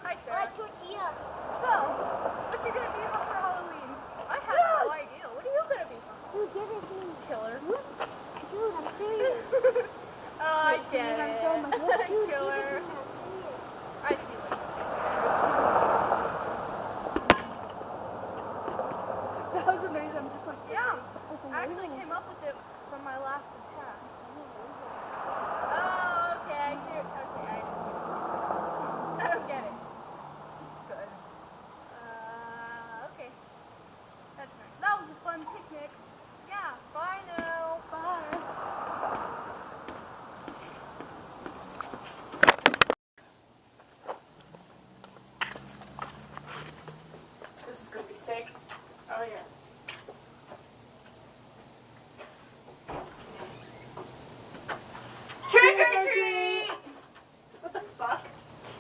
Hi, Sarah. Tortilla. So, what you gonna be for Halloween? I have no idea. What are you gonna be for? Dude, give it to me. Killer. Dude, I'm serious. Oh, I get it. Dude, Killer. give it to me. I'm serious. I see what you mean. That was amazing. I'm just like, yeah. I actually came up with it from my last attack. Oh, okay. I see. Okay, I don't get it. Good. Okay. That's nice. That was a fun picnic. Yeah. Bye now. Bye. This is gonna be sick. Oh yeah. Trick or treat! What the fuck?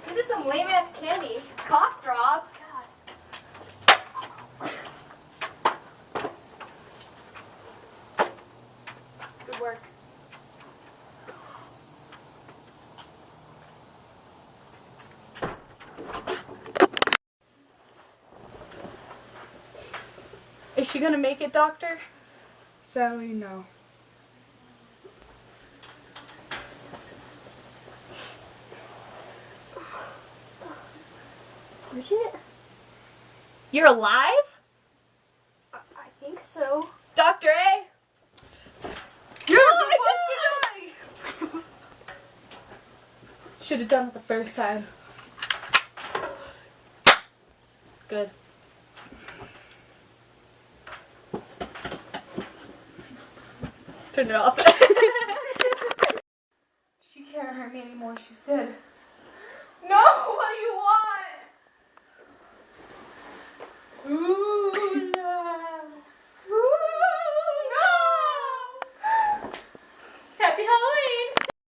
This is some lame ass candy. Cough drop. God. Good work. Is she gonna make it, doctor? Sadly, no. Bridget? You're alive? I think so. Dr. A? You're supposed to die! Should have done it the first time. Good. Turn it off. She can't hurt me anymore. She's dead. No! What do you